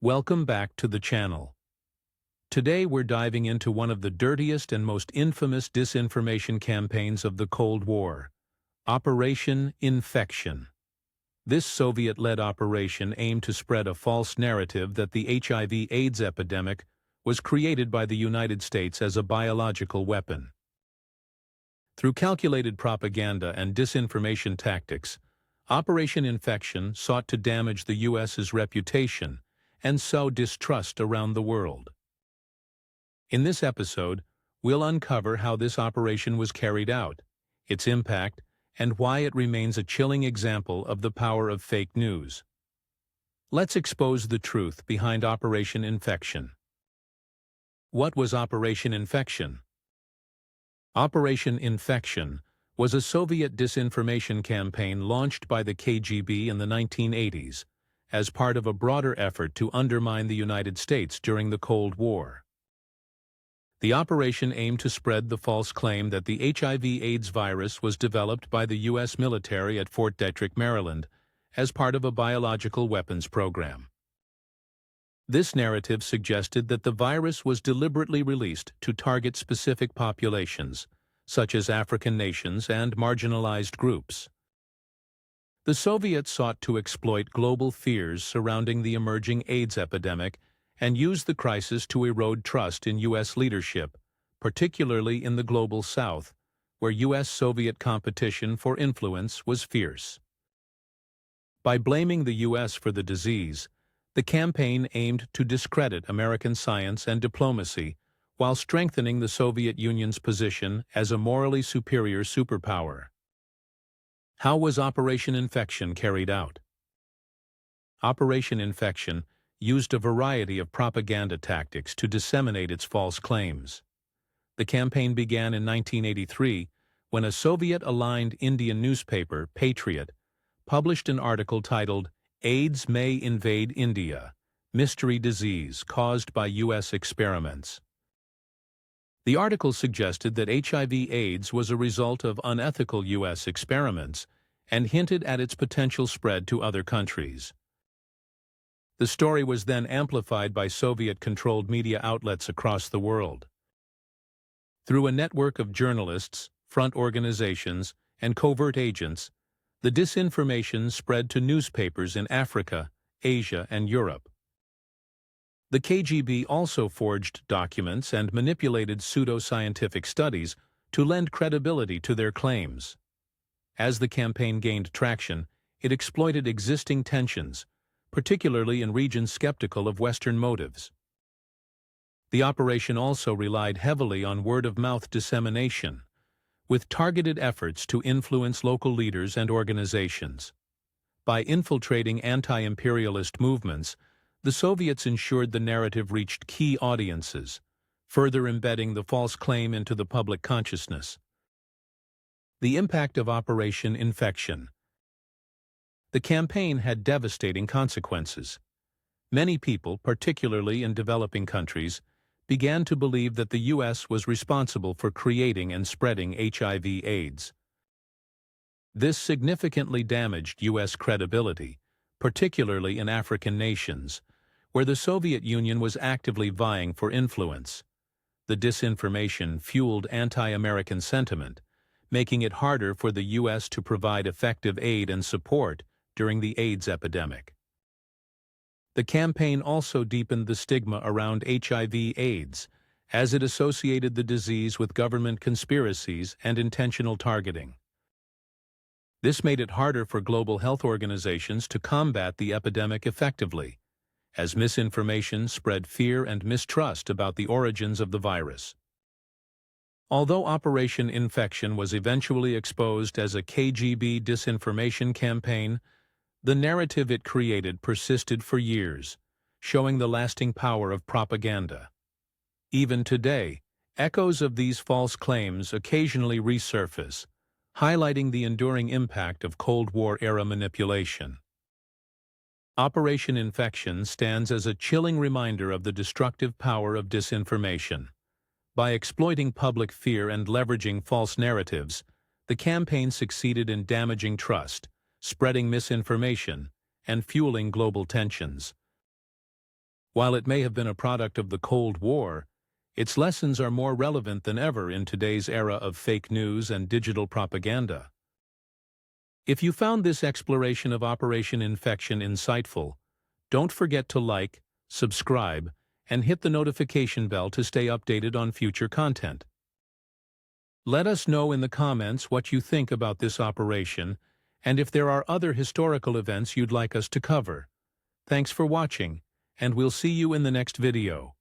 Welcome back to the channel. Today we're diving into one of the dirtiest and most infamous disinformation campaigns of the Cold War, Operation INFEKTION. This Soviet-led operation aimed to spread a false narrative that the HIV/AIDS epidemic was created by the United States as a biological weapon. Through calculated propaganda and disinformation tactics, Operation INFEKTION sought to damage the U.S.'s reputation and sow distrust around the world. In this episode, we'll uncover how this operation was carried out, its impact, and why it remains a chilling example of the power of fake news. Let's expose the truth behind Operation INFEKTION. What was Operation INFEKTION? Operation INFEKTION was a Soviet disinformation campaign launched by the KGB in the 1980s as part of a broader effort to undermine the United States during the Cold War. The operation aimed to spread the false claim that the HIV/AIDS virus was developed by the U.S. military at Fort Detrick, Maryland, as part of a biological weapons program. This narrative suggested that the virus was deliberately released to target specific populations, such as African nations and marginalized groups. The Soviets sought to exploit global fears surrounding the emerging AIDS epidemic and use the crisis to erode trust in U.S. leadership, particularly in the Global South, where U.S.-Soviet competition for influence was fierce. By blaming the U.S. for the disease, the campaign aimed to discredit American science and diplomacy while strengthening the Soviet Union's position as a morally superior superpower. How was Operation INFEKTION carried out? Operation INFEKTION used a variety of propaganda tactics to disseminate its false claims. The campaign began in 1983 when a Soviet-aligned Indian newspaper, Patriot, published an article titled "AIDS May Invade India: Mystery Disease Caused by U.S. Experiments." The article suggested that HIV/AIDS was a result of unethical U.S. experiments and hinted at its potential spread to other countries. The story was then amplified by Soviet-controlled media outlets across the world. Through a network of journalists, front organizations, and covert agents, the disinformation spread to newspapers in Africa, Asia, and Europe. The KGB also forged documents and manipulated pseudo-scientific studies to lend credibility to their claims. As the campaign gained traction, it exploited existing tensions, particularly in regions skeptical of Western motives. The operation also relied heavily on word-of-mouth dissemination, with targeted efforts to influence local leaders and organizations. By infiltrating anti-imperialist movements, the Soviets ensured the narrative reached key audiences, further embedding the false claim into the public consciousness. The impact of Operation INFEKTION. The campaign had devastating consequences. Many people, particularly in developing countries, began to believe that the U.S. was responsible for creating and spreading HIV/AIDS. This significantly damaged U.S. credibility, particularly in African nations, where the Soviet Union was actively vying for influence. The disinformation fueled anti-American sentiment, making it harder for the U.S. to provide effective aid and support during the AIDS epidemic. The campaign also deepened the stigma around HIV/AIDS, as it associated the disease with government conspiracies and intentional targeting. This made it harder for global health organizations to combat the epidemic effectively, as misinformation spread fear and mistrust about the origins of the virus. Although Operation INFEKTION was eventually exposed as a KGB disinformation campaign, the narrative it created persisted for years, showing the lasting power of propaganda. Even today, echoes of these false claims occasionally resurface, highlighting the enduring impact of Cold War-era manipulation. Operation INFEKTION stands as a chilling reminder of the destructive power of disinformation. By exploiting public fear and leveraging false narratives, the campaign succeeded in damaging trust, spreading misinformation, and fueling global tensions. While it may have been a product of the Cold War, its lessons are more relevant than ever in today's era of fake news and digital propaganda. If you found this exploration of Operation Infection insightful, don't forget to like, subscribe, and hit the notification bell to stay updated on future content. Let us know in the comments what you think about this operation and if there are other historical events you'd like us to cover. Thanks for watching, and we'll see you in the next video.